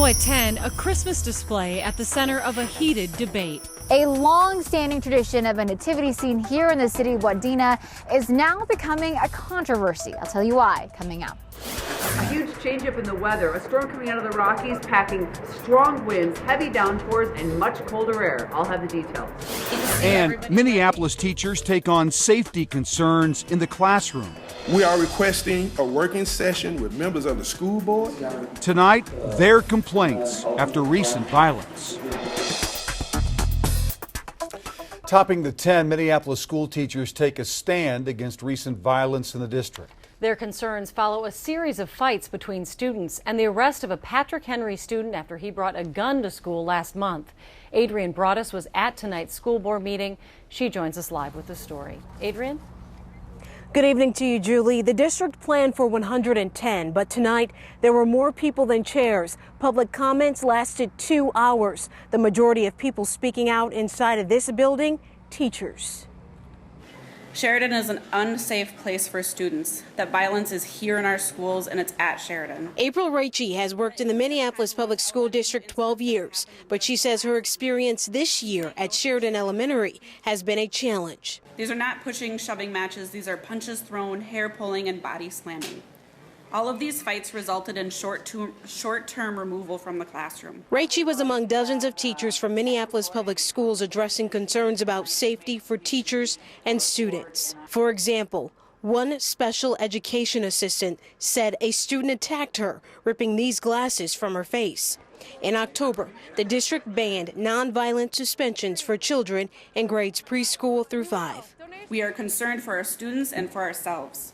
Now at 10, a Christmas display at the center of a heated debate. A long-standing tradition of a nativity scene here in the city of Wadena is now becoming a controversy. I'll tell you why coming up. A huge change-up in the weather. A storm coming out of the Rockies, packing strong winds, heavy downpours, and much colder air. I'll have the details. And Minneapolis teachers take on safety concerns in the classroom. We are requesting a working session with members of the school board. Tonight, their complaints after recent violence. Topping the 10, Minneapolis school teachers take a stand against recent violence in the district. Their concerns follow a series of fights between students and the arrest of a Patrick Henry student after he brought a gun to school last month. Adrienne Broaddus was at tonight's school board meeting. She joins us live with the story. Adrienne? Good evening to you, Julie. The district planned for 110, but tonight there were more people than chairs. Public comments lasted 2 hours. The majority of people speaking out inside of this building, teachers. Sheridan is an unsafe place for students. That violence is here in our schools and it's at Sheridan. April Raichi has worked in the Minneapolis Public School District 12 years, but she says her experience this year at Sheridan Elementary has been a challenge. These are not pushing, shoving matches. These are punches thrown, hair pulling, and body slamming. All of these fights resulted in short-term removal from the classroom. Raichi was among dozens of teachers from Minneapolis Public Schools addressing concerns about safety for teachers and students. For example, one special education assistant said a student attacked her, ripping these glasses from her face. In October, the district banned nonviolent suspensions for children in grades preschool through 5. We are concerned for our students and for ourselves.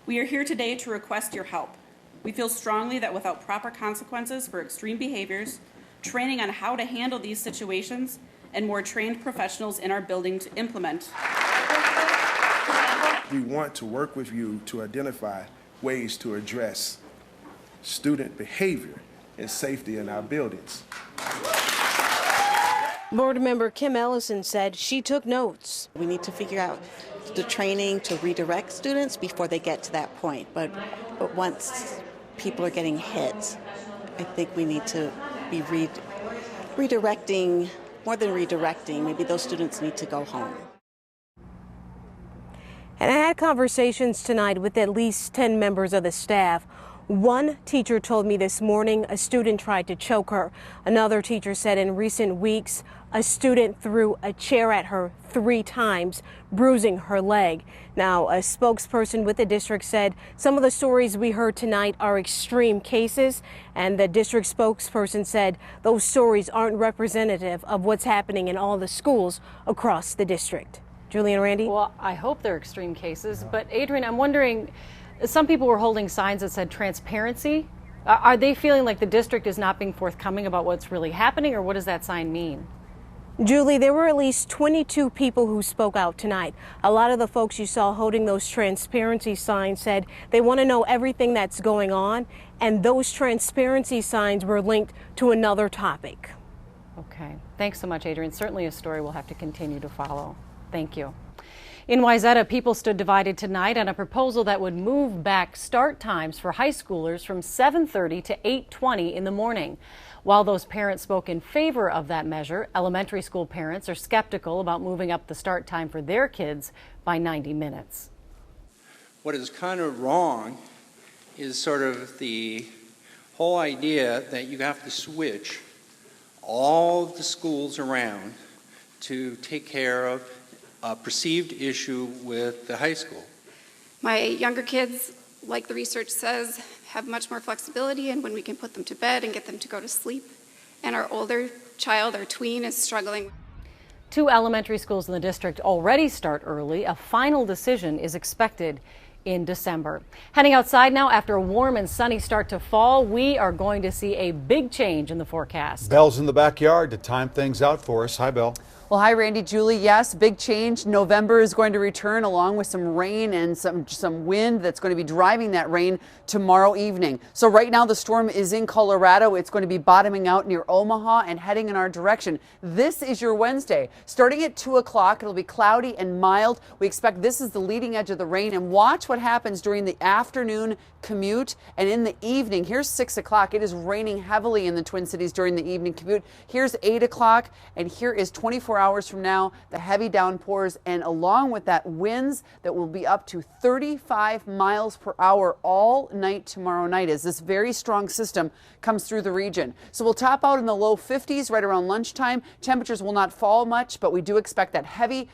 We are here today to request your help. We feel strongly that without proper consequences for extreme behaviors, training on how to handle these situations, and more trained professionals in our building to implement. We want to work with you to identify ways to address student behavior and safety in our buildings. Board member Kim Ellison said she took notes. We need to figure out the training to redirect students before they get to that point. But once people are getting hit, I think we need to be redirecting, more than redirecting, maybe those students need to go home. And I had conversations tonight with at least 10 members of the staff. One teacher told me this morning a student tried to choke her. Another teacher said in recent weeks a student threw a chair at her 3 times, bruising her leg. Now, a spokesperson with the district said some of the stories we heard tonight are extreme cases, and the district spokesperson said those stories aren't representative of what's happening in all the schools across the district. Julie and Randy? Well, I hope they're extreme cases, but Adrienne, I'm wondering, some people were holding signs that said transparency. Are they feeling like the district is not being forthcoming about what's really happening, or what does that sign mean? Julie, there were at least 22 people who spoke out tonight. A lot of the folks you saw holding those transparency signs said they want to know everything that's going on, and those transparency signs were linked to another topic. Okay. Thanks so much, Adrienne. Certainly a story we'll have to continue to follow. Thank you. In Wayzata, people stood divided tonight on a proposal that would move back start times for high schoolers from 7:30 to 8:20 in the morning. While those parents spoke in favor of that measure, elementary school parents are skeptical about moving up the start time for their kids by 90 minutes. What is kind of wrong is sort of the whole idea that you have to switch all the schools around to take care of a perceived issue with the high school. My younger kids, like the research says, have much more flexibility in when we can put them to bed and get them to go to sleep. And our older child, our tween, is struggling. 2 elementary schools in the district already start early. A final decision is expected in December. Heading outside now, after a warm and sunny start to fall, we are going to see a big change in the forecast. Belle's in the backyard to time things out for us. Hi, Belle. Well, Well, hi, Randy, Julie. Yes, big change. November is going to return along with some rain and some wind that's going to be driving that rain tomorrow evening. So right now the storm is in Colorado. It's going to be bottoming out near Omaha and heading in our direction. This is your Wednesday. Starting at 2 o'clock, it'll be cloudy and mild. We expect this is the leading edge of the rain, and watch what happens during the afternoon commute and in the evening. Here's 6 o'clock. It is raining heavily in the Twin Cities during the evening commute. Here's 8 o'clock, and here is 24 hours from now, the heavy downpours, and along with that, winds that will be up to 35 miles per hour all night tomorrow night as this very strong system comes through the region. So we'll top out in the low 50s right around lunchtime. Temperatures will not fall much, but we do expect that heavy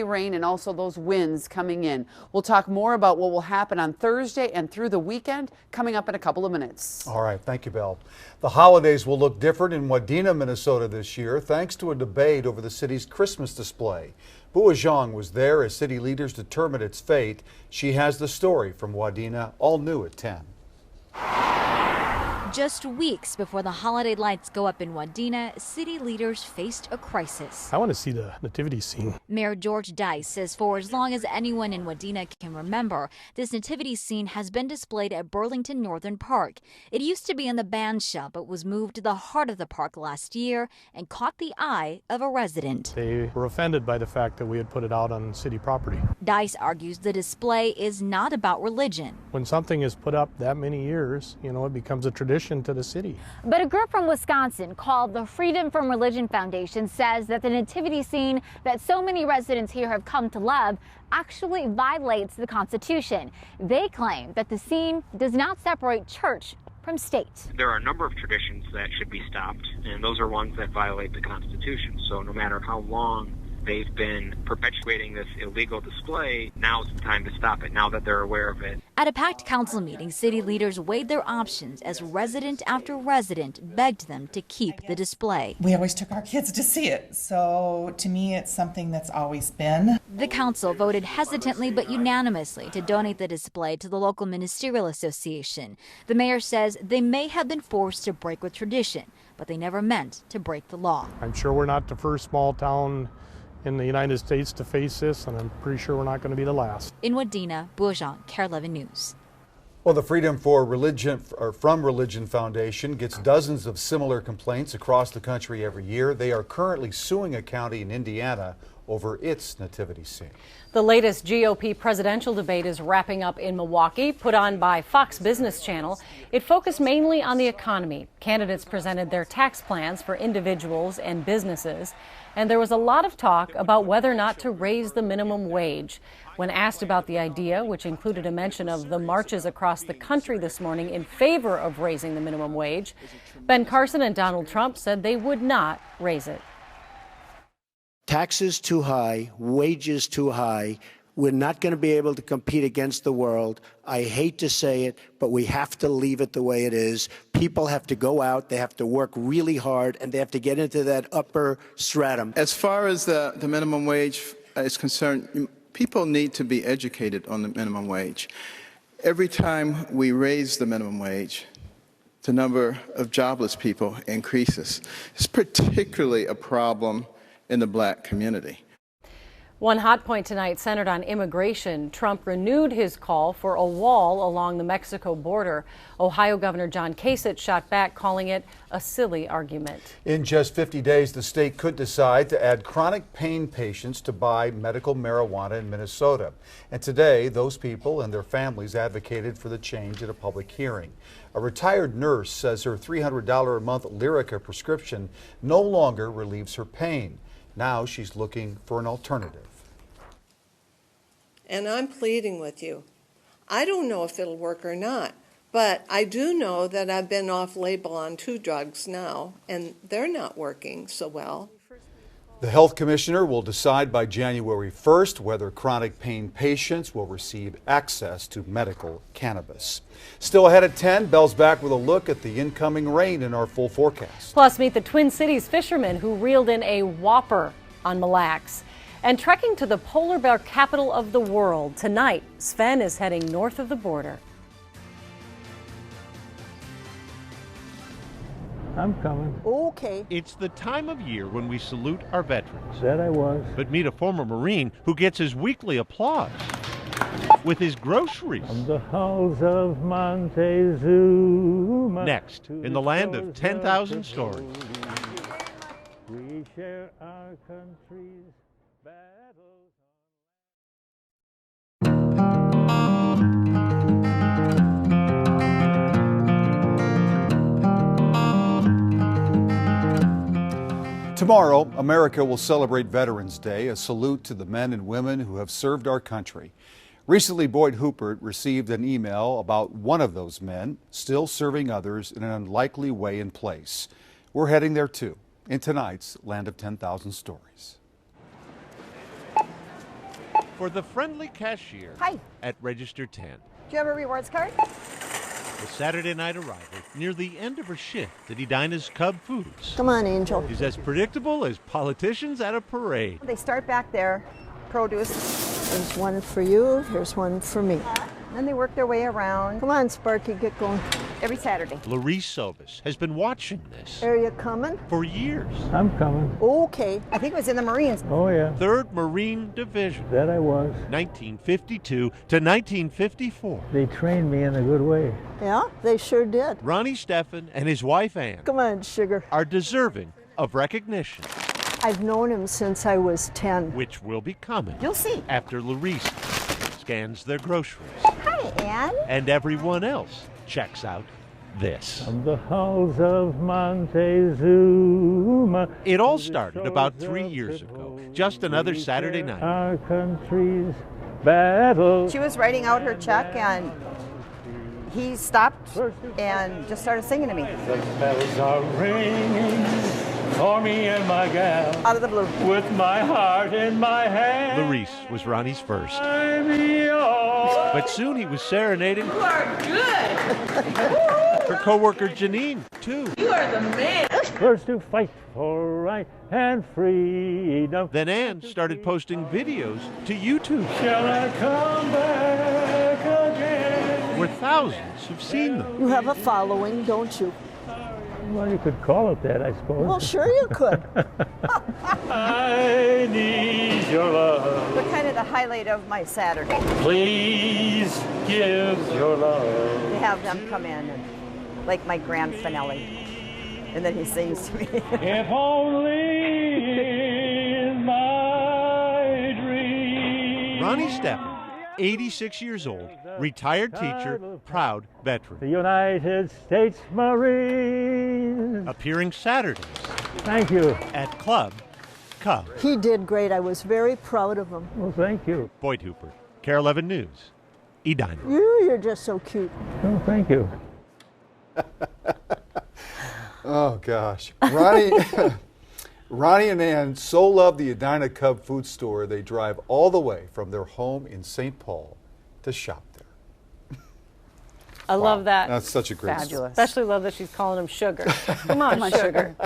rain and also those winds coming in. We'll talk more about what will happen on Thursday and through the weekend coming up in a couple of minutes. All right, thank you, Belle. The holidays will look different in Wadena, Minnesota this year thanks to a debate over the city's Christmas display. Bua Zhang was there as city leaders determined its fate. She has the story from Wadena, all new at 10. Just weeks before the holiday lights go up in Wadena, city leaders faced a crisis. I want to see the nativity scene. Mayor George Dice says for as long as anyone in Wadena can remember, this nativity scene has been displayed at Burlington Northern Park. It used to be in the band shell, but was moved to the heart of the park last year and caught the eye of a resident. They were offended by the fact that we had put it out on city property. Dice argues the display is not about religion. When something is put up that many years, it becomes a tradition to the city. But a group from Wisconsin called the Freedom from Religion Foundation says that the nativity scene that so many residents here have come to love actually violates the Constitution. They claim that the scene does not separate church from state. There are a number of traditions that should be stopped, and those are ones that violate the Constitution. So no matter how long they've been perpetuating this illegal display, now's the time to stop it, now that they're aware of it. At a packed council meeting, city leaders weighed their options as resident after resident begged them to keep the display. We always took our kids to see it, so to me it's something that's always been. The council voted hesitantly but unanimously to donate the display to the local ministerial association. The mayor says they may have been forced to break with tradition, but they never meant to break the law. I'm sure we're not the first small town in the United States to face this, and I'm pretty sure we're not going to be the last. In Wadena, Bua Zhang, KARE 11 News. Well, the Freedom from Religion Foundation gets dozens of similar complaints across the country every year. They are currently suing a county in Indiana over its nativity scene. The latest GOP presidential debate is wrapping up in Milwaukee, put on by Fox Business Channel. It focused mainly on the economy. Candidates presented their tax plans for individuals and businesses, and there was a lot of talk about whether or not to raise the minimum wage. When asked about the idea, which included a mention of the marches across the country this morning in favor of raising the minimum wage, Ben Carson and Donald Trump said they would not raise it. Taxes too high, wages too high. We're not going to be able to compete against the world. I hate to say it, but we have to leave it the way it is. People have to go out, they have to work really hard, and they have to get into that upper stratum. As far as the minimum wage is concerned, people need to be educated on the minimum wage. Every time we raise the minimum wage, the number of jobless people increases. It's particularly a problem in the black community. One hot point tonight centered on immigration. Trump renewed his call for a wall along the Mexico border. Ohio Governor John Kasich shot back, calling it a silly argument. In just 50 days, the state could decide to add chronic pain patients to buy medical marijuana in Minnesota. And today, those people and their families advocated for the change at a public hearing. A retired nurse says her $300 a month Lyrica prescription no longer relieves her pain. Now she's looking for an alternative. And I'm pleading with you. I don't know if it'll work or not, but I do know that I've been off label on 2 drugs now, and they're not working so well. The health commissioner will decide by January 1st whether chronic pain patients will receive access to medical cannabis. Still ahead at 10, Belle's back with a look at the incoming rain in our full forecast. Plus, meet the Twin Cities fishermen who reeled in a whopper on Mille Lacs. And trekking to the polar bear capital of the world. Tonight, Sven is heading north of the border. I'm coming. Okay. It's the time of year when we salute our veterans. That I was. But meet a former Marine who gets his weekly applause with his groceries. From the halls of Montezuma. Next, in the land of 10,000 stories. We share our country's battles. Tomorrow, America will celebrate Veterans Day, a salute to the men and women who have served our country. Recently, Boyd Hupert received an email about one of those men still serving others in an unlikely way in place. We're heading there too, in tonight's Land of 10,000 Stories. For the friendly cashier at Register 10. Do you have a rewards card? The Saturday night arrival near the end of her shift at Edina's Cub Foods. Come on, Angel. Is as predictable as politicians at a parade. They start back there, produce. There's one for you, here's one for me. Then they work their way around. Come on, Sparky, get going. Every Saturday. Larice Sobis has been watching this Are you coming? for years. I'm coming. Okay. I think it was in the Marines. Oh, yeah. 3rd Marine Division. That I was. 1952 to 1954. They trained me in a good way. Yeah, they sure did. Ronnie Steffen and his wife Ann Come on, sugar. are deserving of recognition, I've known him since I was 10. which will be coming You'll see. after Larice scans their groceries Hi, Ann. and everyone else checks out this. From the halls of Montezuma. It all started about 3 years ago, just another Saturday night. Our country's battle. She was writing out her check and he stopped and just started singing to me. The bells are ringing for me and my gal. Out of the blue. With my heart in my hand. Larice was Ronnie's first. I'm yours. But soon he was serenading You are good. her co-worker Janine, too. You are the man. First to fight for right and freedom. Then Ann started posting videos to YouTube, Shall I come back again? where thousands have seen them. You have a following, don't you? Well, you could call it that, I suppose. Well, sure you could. I need your love. They're kind of the highlight of my Saturday. Please give your love. To have them come in and like my grand finale. And then he sings to me. If only in my dream. Ronnie Steffen, 86 years old, retired teacher, proud veteran. The United States Marines. Appearing Saturdays. Thank you. At Club Cub. He did great. I was very proud of him. Well, thank you. Boyd Hupert, KARE 11 News, Edina. You're just so cute. Oh, thank you. Oh, gosh. Ronnie and Ann so love the Edina Cub Food Store, they drive all the way from their home in St. Paul to shop there. I love that. That's such a great Fabulous. Especially love that she's calling him Sugar. Come on, Come on, Sugar.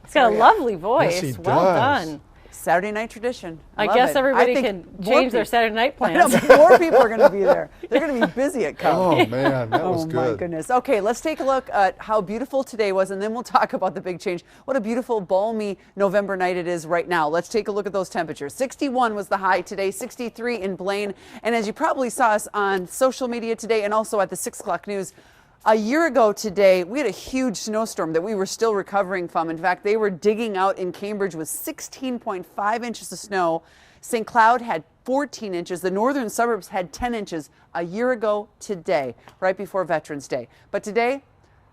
He's got a lovely voice. Yes, he well does. done. Saturday night tradition. I Love guess it. everybody I think can more change their people- Saturday night I know, plans. more people are going to be there. They're going to be busy at Cub. Oh, man, that was Oh, my good. goodness. Okay, let's take a look at how beautiful today was, and then we'll talk about the big change. What a beautiful, balmy November night it is right now. Let's take a look at those temperatures. 61 was the high today, 63 in Blaine. And as you probably saw us on social media today and also at the 6 o'clock news, a year ago today, we had a huge snowstorm that we were still recovering from. In fact, they were digging out in Cambridge with 16.5 inches of snow. St. Cloud had 14 inches. The northern suburbs had 10 inches a year ago today, right before Veterans Day. But today,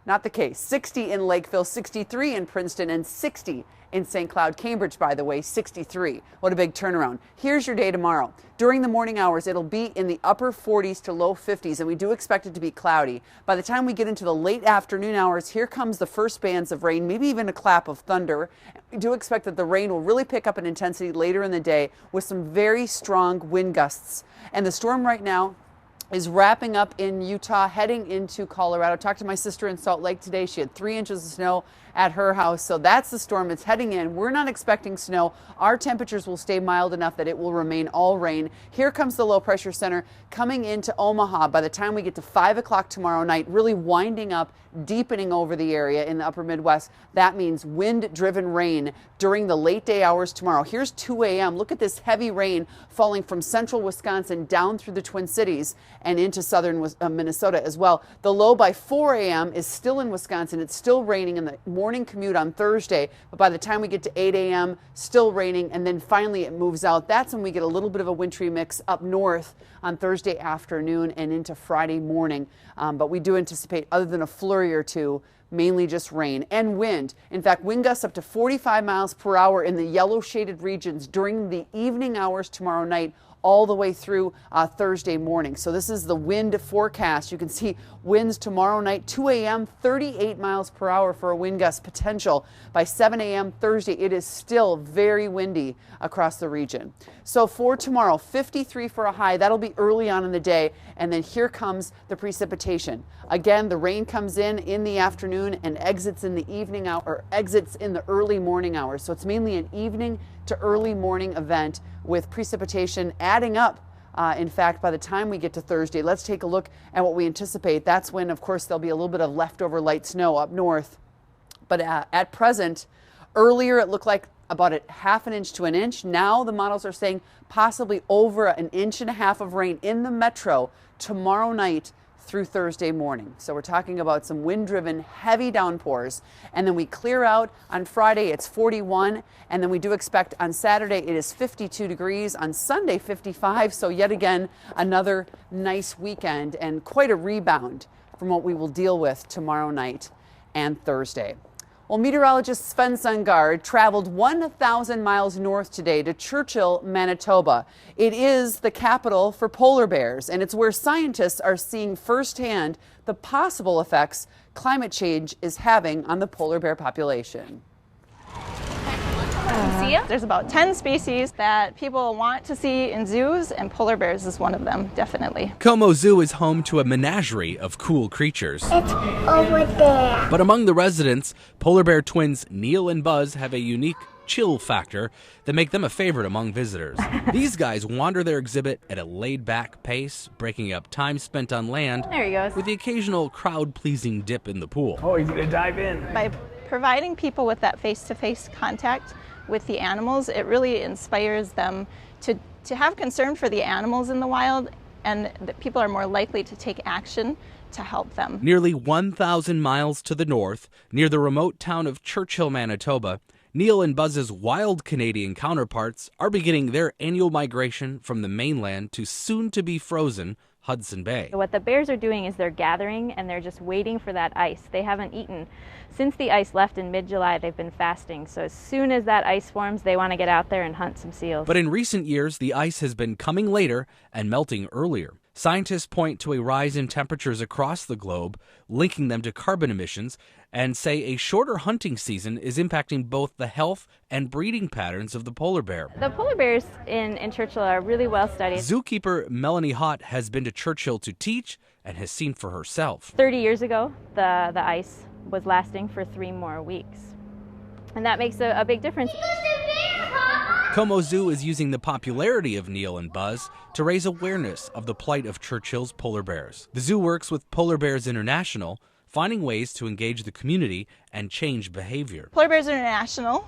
not the case. 60 in Lakeville, 63 in Princeton, and 60 in St. Cloud. Cambridge, by the way, 63. What a big turnaround. Here's your day tomorrow. During the morning hours, it'll be in the upper 40s to low 50s, and we do expect it to be cloudy. By the time we get into the late afternoon hours, here comes the first bands of rain, maybe even a clap of thunder. We do expect that the rain will really pick up in intensity later in the day with some very strong wind gusts. And the storm right now is wrapping up in Utah, heading into Colorado. Talked to my sister in Salt Lake today. She had 3 inches of snow at her house. So that's the storm. It's heading in. We're not expecting snow. Our temperatures will stay mild enough that it will remain all rain. Here comes the low pressure center coming into Omaha by the time we get to 5 o'clock tomorrow night, really winding up, deepening over the area in the upper Midwest. That means wind-driven rain during the late day hours tomorrow. Here's 2 a.m. Look at this heavy rain falling from central Wisconsin down through the Twin Cities and into southern Minnesota as well. The low by 4 a.m. is still in Wisconsin. It's still raining in the morning commute on Thursday, but by the time we get to 8 a.m., still raining, and then finally it moves out. That's when we get a little bit of a wintry mix up north on Thursday afternoon and into Friday morning. But we do anticipate, other than a flurry or two, mainly just rain and wind. In fact, wind gusts up to 45 miles per hour in the yellow shaded regions during the evening hours tomorrow night, all the way through Thursday morning. So this is the wind forecast. You can see winds tomorrow night, 2 a.m., 38 miles per hour for a wind gust potential. By 7 a.m. Thursday, it is still very windy across the region. So for tomorrow, 53 for a high. That'll be early on in the day. And then here comes the precipitation. Again, the rain comes in the afternoon and exits in the evening hour, or exits in the early morning hours. So it's mainly an evening to early morning event with precipitation adding up. In fact, by the time we get to Thursday, let's take a look at what we anticipate. That's when, of course, there'll be a little bit of leftover light snow up north. But at present, earlier it looked like about a ½ inch to an inch. Now the models are saying possibly over 1.5 inches of rain in the metro tomorrow night through Thursday morning. So we're talking about some wind-driven heavy downpours. And then we clear out on Friday, it's 41. And then we do expect on Saturday, it is 52 degrees. On Sunday, 55. So yet again, another nice weekend and quite a rebound from what we will deal with tomorrow night and Thursday. Well, meteorologist Sven Sundgaard traveled 1,000 miles north today to Churchill, Manitoba. It is the capital for polar bears, and it's where scientists are seeing firsthand the possible effects climate change is having on the polar bear population. There's about 10 species that people want to see in zoos, and polar bears is one of them, definitely. Como Zoo is home to a menagerie of cool creatures. It's over there. But among the residents, polar bear twins Neil and Buzz have a unique chill factor that make them a favorite among visitors. These guys wander their exhibit at a laid-back pace, breaking up time spent on land There he goes. with the occasional crowd-pleasing dip in the pool. Oh, he's gonna dive in. By providing people with that face-to-face contact with the animals, it really inspires them to have concern for the animals in the wild, and that people are more likely to take action to help them. Nearly 1,000 miles to the north, near the remote town of Churchill, Manitoba, Neil and Buzz's wild Canadian counterparts are beginning their annual migration from the mainland to soon-to-be frozen Hudson Bay. What the bears are doing is they're gathering and they're just waiting for that ice. They haven't eaten. Since the ice left in mid-July, they've been fasting. So as soon as that ice forms, they want to get out there and hunt some seals. But in recent years, the ice has been coming later and melting earlier. Scientists point to a rise in temperatures across the globe, linking them to carbon emissions, and say a shorter hunting season is impacting both the health and breeding patterns of the polar bear. The polar bears in Churchill are really well studied. Zookeeper Melanie Hott has been to Churchill to teach and has seen for herself. 30 years ago, the ice was lasting for 3 more weeks. And that makes a big difference. Como Zoo is using the popularity of Neil and Buzz to raise awareness of the plight of Churchill's polar bears. The zoo works with Polar Bears International, finding ways to engage the community and change behavior. Polar Bears International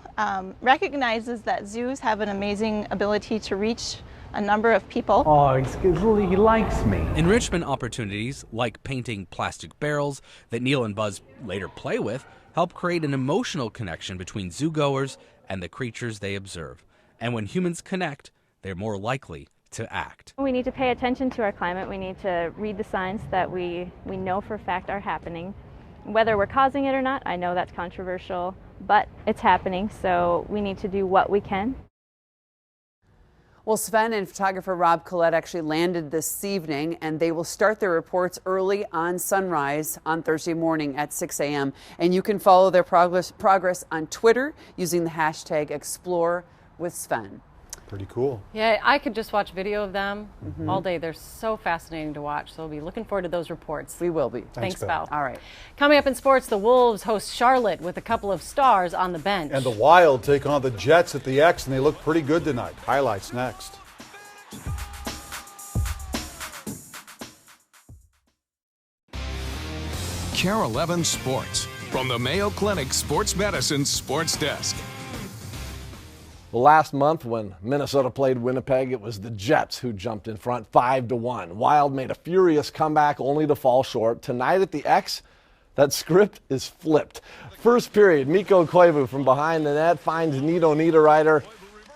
recognizes that zoos have an amazing ability to reach a number of people. Oh, he likes me. Enrichment opportunities, like painting plastic barrels that Neil and Buzz later play with, help create an emotional connection between zoogoers and the creatures they observe. And when humans connect, they're more likely to act. We need to pay attention to our climate. We need to read the signs that we know for a fact are happening. Whether we're causing it or not, I know that's controversial, but it's happening, so we need to do what we can. Well, Sven and photographer Rob Collette actually landed this evening, and they will start their reports early on sunrise on Thursday morning at 6 a.m. And you can follow their progress on Twitter using the hashtag #ExploreWithSven. Pretty cool. Yeah, I could just watch video of them all day. They're so fascinating to watch. So we'll be looking forward to those reports. We will be. Thanks, Val. All right. Coming up in sports, the Wolves host Charlotte with a couple of stars on the bench. And the Wild take on the Jets at the X, and they look pretty good tonight. Highlights next. KARE 11 Sports from the Mayo Clinic Sports Medicine Sports Desk. Well, last month when Minnesota played Winnipeg, it was the Jets who jumped in front 5-1. Wild made a furious comeback only to fall short. Tonight at the X, that script is flipped. First period, Mikko Koivu from behind the net finds Nito Niederreiter.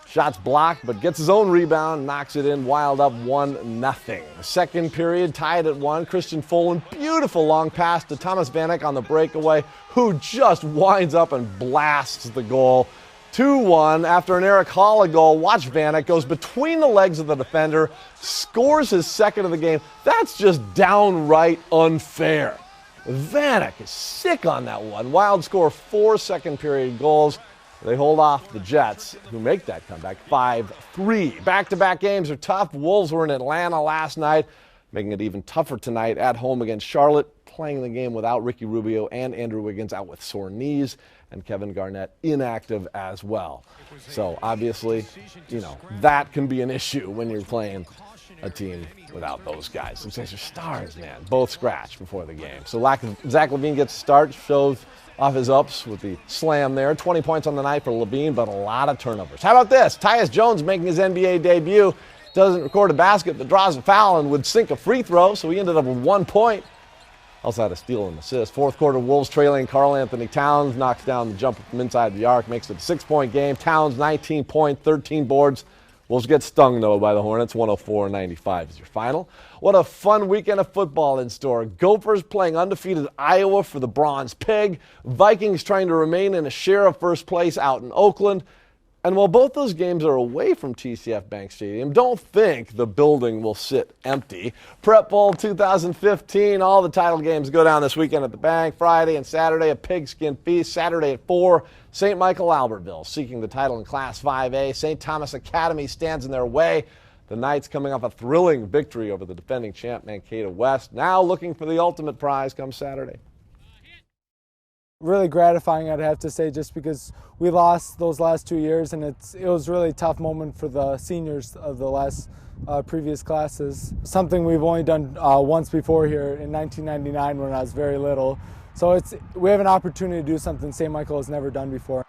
Shot's blocked, but gets his own rebound, knocks it in. Wild up 1-0. Second period, tied at 1. Christian Folin, beautiful long pass to Thomas Vanek on the breakaway, who just winds up and blasts the goal. 2-1 after an Eric Haula goal. Watch Vanek, goes between the legs of the defender, scores his second of the game. That's just downright unfair. Vanek is sick on that one. Wild score 4 second period goals. They hold off the Jets, who make that comeback 5-3. Back-to-back games are tough. Wolves were in Atlanta last night, making it even tougher tonight at home against Charlotte, playing the game without Ricky Rubio and Andrew Wiggins out with sore knees, and Kevin Garnett inactive as well. So obviously, that can be an issue when you're playing a team without those guys. Some guys are stars, man. Both scratched before the game. So Zach LaVine gets a start, shows off his ups with the slam there. 20 points on the night for LaVine, but a lot of turnovers. How about this? Tyus Jones making his NBA debut. Doesn't record a basket, but draws a foul and would sink a free throw, so he ended up with 1 point. Also had a steal and assist. Fourth quarter, Wolves trailing. Karl Anthony Towns knocks down the jumper from inside the arc, makes it a 6-point game. Towns, 19 points, 13 boards. Wolves get stung, though, by the Hornets. 104-95 is your final. What a fun weekend of football in store. Gophers playing undefeated Iowa for the Bronze Pig. Vikings trying to remain in a share of first place out in Oakland. And while both those games are away from TCF Bank Stadium, don't think the building will sit empty. Prep Bowl 2015, all the title games go down this weekend at the Bank. Friday and Saturday, a pigskin feast. Saturday at 4, St. Michael Albertville seeking the title in Class 5A. St. Thomas Academy stands in their way. The Knights coming off a thrilling victory over the defending champ Mankato West. Now looking for the ultimate prize come Saturday. Really gratifying, I'd have to say, just because we lost those last 2 years, and it was really a tough moment for the seniors of the last previous classes. Something we've only done once before here in 1999 when I was very little. So we have an opportunity to do something St. Michael has never done before.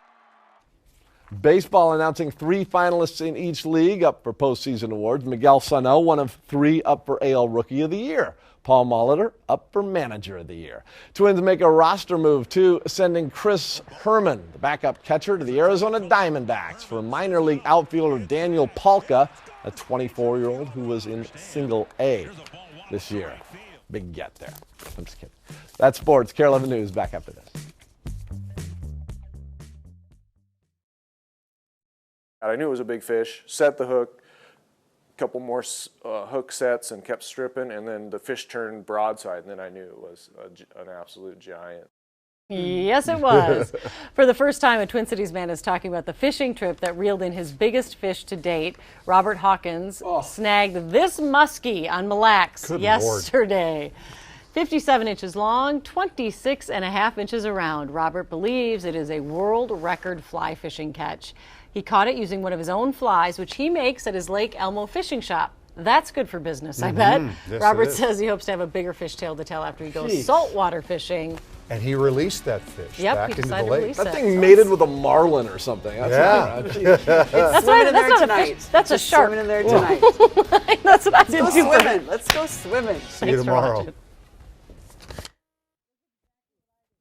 Baseball announcing 3 finalists in each league up for postseason awards. Miguel Sano, one of 3 up for AL Rookie of the Year. Paul Molitor up for Manager of the Year. Twins make a roster move, too, sending Chris Herman, the backup catcher, to the Arizona Diamondbacks for minor league outfielder Daniel Palka, a 24-year-old who was in Single A this year. Big get there. I'm just kidding. That's sports. KARE 11 News back after this. I knew it was a big fish, set the hook, a couple more hook sets and kept stripping, and then the fish turned broadside, and then I knew it was an absolute giant. Yes, it was. For the first time, a Twin Cities man is talking about the fishing trip that reeled in his biggest fish to date. Robert Hawkins snagged this muskie on Mille Lacs yesterday. 57 inches long, 26.5 inches around. Robert believes it is a world record fly fishing catch. He caught it using one of his own flies, which he makes at his Lake Elmo fishing shop. That's good for business, I bet. Yes, Robert says he hopes to have a bigger fish tail to tell after he goes saltwater fishing. And he released that fish back into the lake. That thing mated with a marlin or something. It's swimming in there tonight. That's a shark. Swimming in there tonight. That's what I did. Let's go swimming. Let's go swimming. See you tomorrow.